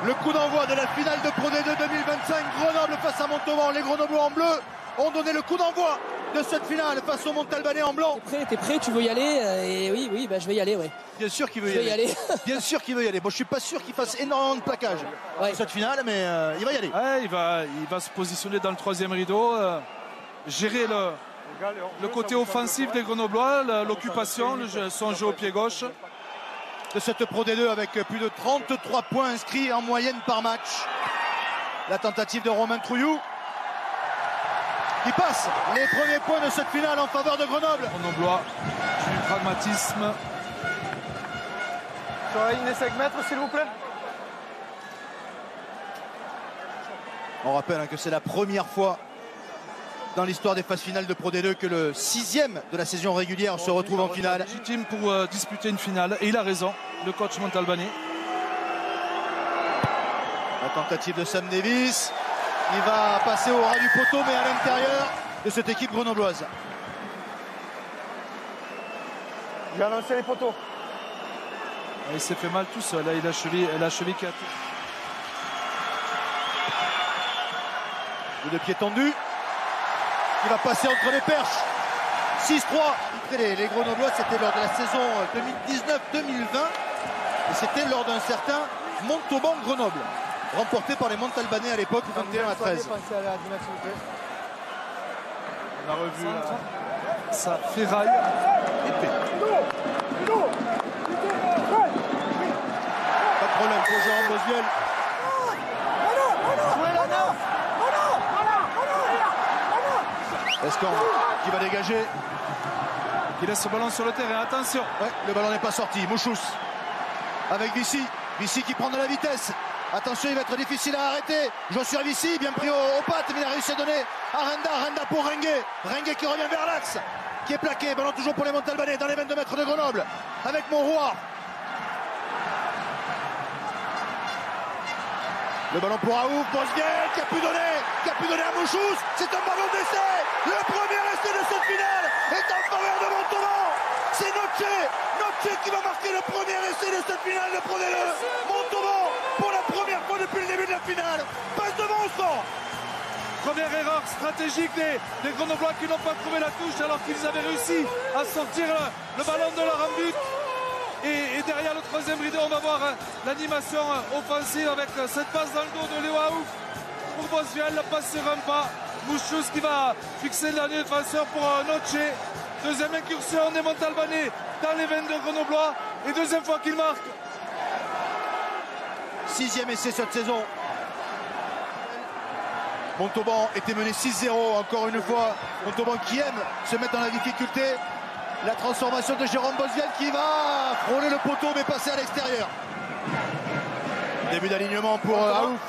Le coup d'envoi de la finale de Pro D2 2025, Grenoble face à Montauban. Les Grenoblois en bleu ont donné le coup d'envoi de cette finale face au Montalbanais en blanc. T'es prêt, tu veux y aller? Et oui, bah, je vais y aller, ouais. Bien sûr qu'il veut y aller. Bien sûr qu'il veut y aller. Bon, je suis pas sûr qu'il fasse énormément de plaquage dans cette finale, mais il va y aller. Ouais, il va se positionner dans le troisième rideau, gérer le côté offensif des Grenoblois, l'occupation, son jeu au pied gauche. De cette Pro D2 avec plus de 33 points inscrits en moyenne par match. La tentative de Romain Trouillou qui passe les premiers points de cette finale en faveur de Grenoble. Grenoblois, du pragmatisme. Sur la ligne des 5 mètres, s'il vous plaît. On rappelle que c'est la première fois dans l'histoire des phases finales de Pro D2 que le 6e de la saison régulière se retrouve en finale. Légitime pour disputer une finale, et il a raison, le coach montalbanais. La tentative de Sam Davis, il va passer au ras du poteau, mais à l'intérieur de cette équipe grenobloise. Il a lancé les poteaux. Et il s'est fait mal tout seul, là, il a la cheville qui a... Coup de pied tendu. Il va passer entre les perches. 6-3. Les Grenoblois, c'était lors de la saison 2019-2020. Et c'était lors d'un certain Montauban-Grenoble, remporté par les Montalbanais à l'époque, 21-13. On a revu sa ferraille épée. Pas de problème pour Jérôme Bosviel. Escan qui va dégager. Qui laisse ce ballon sur le terrain, attention. Ouais, le ballon n'est pas sorti. Mouchous avec Vici. Vici qui prend de la vitesse. Attention, il va être difficile à arrêter. Joshua Vici, bien pris aux pattes, mais il a réussi à donner à Renda. Renda pour Renguet. Renguet qui revient vers l'axe, qui est plaqué. Ballon toujours pour les Montalbanais dans les 22 mètres de Grenoble avec Monroy. Le ballon pour Aouf, Bosviel qui a pu donner à Mouchous. C'est un ballon d'essai. Le premier essai de cette finale est en faveur de Montauban. C'est Noche qui va marquer le premier essai de cette finale de Pro D2. Montauban, pour la première fois depuis le début de la finale, passe devant au score. Première erreur stratégique des Grenoblois qui n'ont pas trouvé la touche alors qu'ils avaient réussi à sortir le ballon de leur but. Et derrière le troisième rideau, on va voir l'animation offensive avec cette passe dans le dos de Léo Aouf pour Bosviel, la passe sur un pas. Mouchous qui va fixer le dernier défenseur pour Noche. Deuxième incursion des Montalbanais dans les 22 Grenoblois et deuxième fois qu'il marque. 6e essai cette saison. Montauban était mené 6-0 encore une fois. Montauban qui aime se mettre dans la difficulté. La transformation de Jérôme Bosviel qui va frôler le poteau mais passer à l'extérieur. Début d'alignement pour Aouf.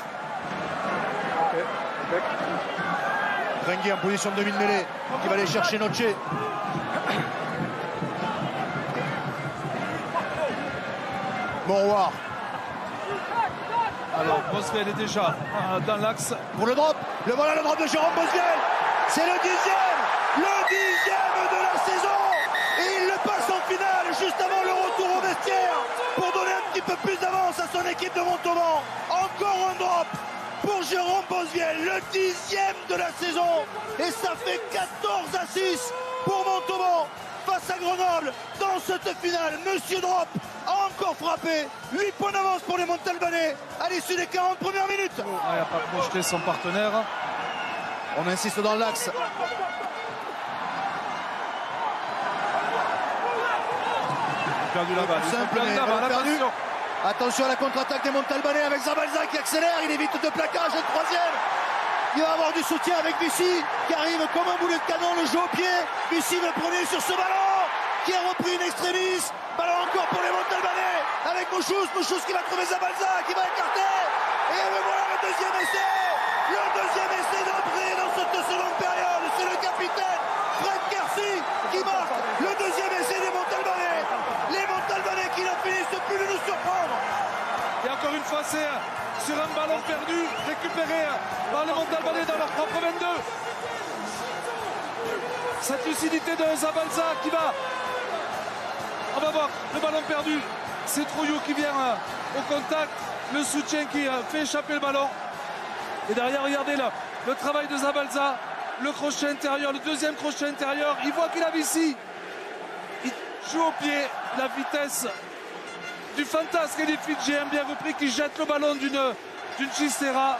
Renguet en position de demi-mêlée qui va aller chercher Noche. Monroy. Alors Bosviel est déjà dans l'axe. Pour le drop. Voilà le drop de Jérôme Bosviel. C'est le 10e. Le 10e de la saison. Et il le passe en finale juste avant le retour au vestiaire pour donner un petit peu plus d'avance à son équipe de Montauban. Encore un drop pour Jérôme Bosviel, le 10e de la saison. Et ça fait 14-6 pour Montauban face à Grenoble dans cette finale. Monsieur Drop a encore frappé. 8 points d'avance pour les Montalbanais à l'issue des 40 premières minutes. Il n'a pas projeté son partenaire. On insiste dans l'axe. Perdu la balle. Attention. Attention à la contre-attaque des Montalbanais avec Zabalza qui accélère. Il évite de plaquage. Le troisième. Il va avoir du soutien avec Vici qui arrive comme un boulet de canon, le jeu au pied. Vici le premier sur ce ballon qui a repris une extrémis. Ballon encore pour les Montalbanais avec Mouchous. Mouchous qui va trouver Zabalza qui va écarter. Et voilà le deuxième essai. Le deuxième essai d'entrée dans cette seconde période. C'est le capitaine Fred Kersi qui marque le deuxième essai des Montalbanais. Les Montalbanais qui n'en finissent plus de nous surprendre. Et encore une fois, c'est sur un ballon perdu, récupéré par les Montalbanais dans leur propre 22. Cette lucidité de Zabalza qui va... On va voir le ballon perdu. C'est Trouillou qui vient au contact. le soutien qui fait échapper le ballon. Et derrière, regardez le travail de Zabalza, le crochet intérieur, le deuxième crochet intérieur. Il voit qu'il a ici. Il joue au pied, la vitesse du fantasque et du Fidjien bien repris qui jette le ballon d'une Chistera.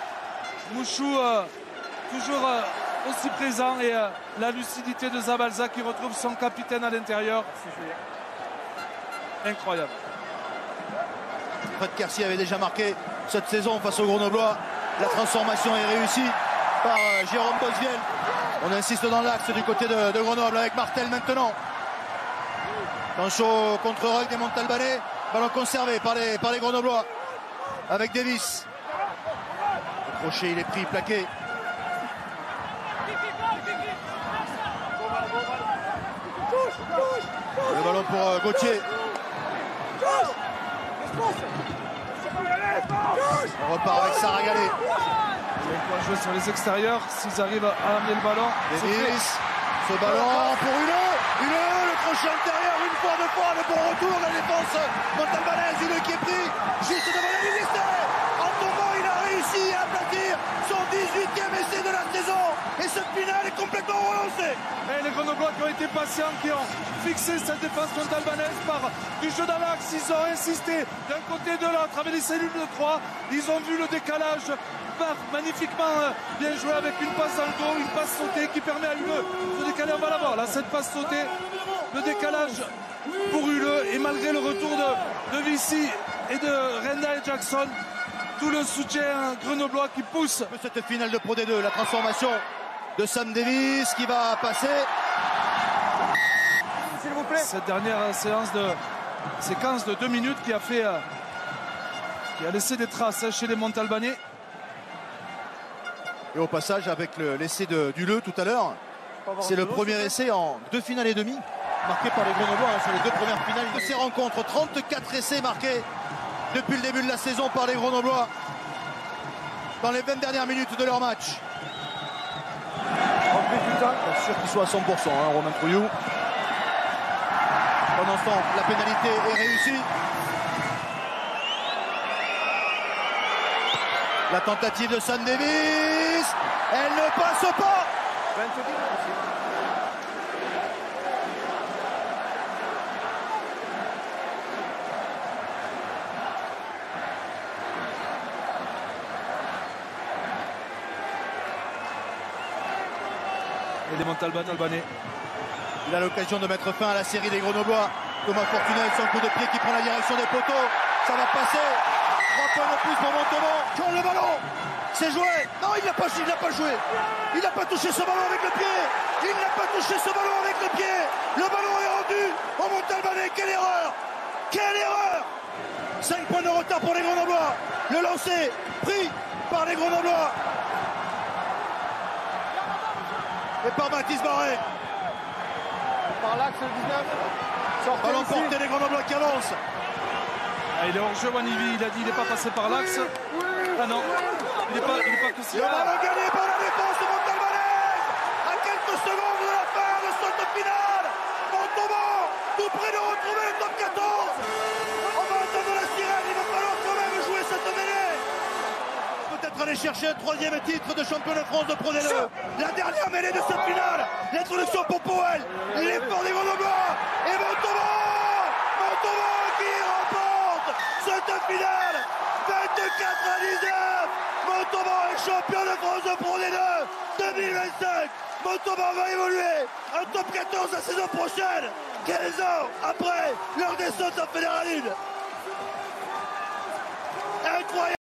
Mouchou toujours aussi présent et la lucidité de Zabalza qui retrouve son capitaine à l'intérieur. Incroyable. Fred Kersi avait déjà marqué cette saison face aux Grenoblois. La transformation est réussie par Jérôme Bosviel. On insiste dans l'axe du côté de Grenoble avec Martel maintenant. Attention au contre-roll des Montalbanais. Ballon conservé par les Grenoblois avec Davis. Le crochet, il est pris, plaqué. Le ballon pour Gauthier. On repart avec Saragalé. On va jouer sur les extérieurs s'ils arrivent à amener le ballon. Davis, ce ballon pour Hulot, le crochet intérieur, une fois, deux fois, le bon retour, la défense montalbanaise, Hulot qui est pris juste devant la ligne extérieure. En tombant, il a réussi à aplatir son 18e essai de la saison. Et cette finale est complètement relancée. Et les Grenoblois qui ont été patients, qui ont fixé cette défense montalbanaise par du jeu dans l'axe, ils ont insisté d'un côté et de l'autre avec les cellules de 3. Ils ont vu le décalage magnifiquement bien joué avec une passe dans le dos, une passe sautée qui permet à Huleux de décaler. On va la voir là, cette passe sautée, le décalage pour Huleux et malgré le retour de Vichy et de Renda et Jackson, tout le soutien grenoblois qui pousse. Cette finale de Pro D2, la transformation de Sam Davis qui va passer. S'il vous plaît. Cette dernière séquence de 2 minutes qui a laissé des traces chez les Montalbanais. Et au passage, avec l'essai d'Huleux tout à l'heure, c'est le premier essai en 2 finales et demie marqué par les Grenoblois sur les 2 premières finales de ces rencontres. 34 essais marqués depuis le début de la saison par les Grenoblois dans les 20 dernières minutes de leur match. Pas sûr qu'il soit à 100%, Romain Trouillou. Pendant ce temps, la pénalité est réussie. La tentative de Sam Davis, elle ne passe pas. Et les Montalbanais. Il a l'occasion de mettre fin à la série des Grenoblois. Thomas Fortunet, son coup de pied qui prend la direction des poteaux. Ça va passer. 3 points de plus pour Montauban. Qui ont le ballon. C'est joué. Non, il n'a pas joué. Il n'a pas touché ce ballon avec le pied. Il n'a pas touché ce ballon avec le pied. Le ballon est rendu au Montalbanais. Quelle erreur. Quelle erreur. 5 points de retard pour les Grenoblois. Le lancer pris par les Grenoblois. Et par Mathis Barré. Par l'axe le 19. Ballon porté des Grenoblois qui avancent. Il est hors jeu, Wanivi, il a dit il n'est pas passé par l'axe. Ah non, il n'est pas que Le ballon gagné par la défense montalbanaise. À quelques secondes de la fin de cette finale. Montauban, tout près de retrouver le top 14. On va entendre la sirène, il va falloir quand même jouer cette mêlée. Peut-être aller chercher un 3e titre de champion de France de Pro D2. La dernière mêlée de cette finale. L'introduction pour Powell. L'effort des Grenoblois. Et Montauban qui remporte cette finale. 24-19. Montauban est champion de France de Pro D2 2025. Montauban va évoluer en top 14 la saison prochaine. 15 ans après leur descente en Fédéral 1. Incroyable.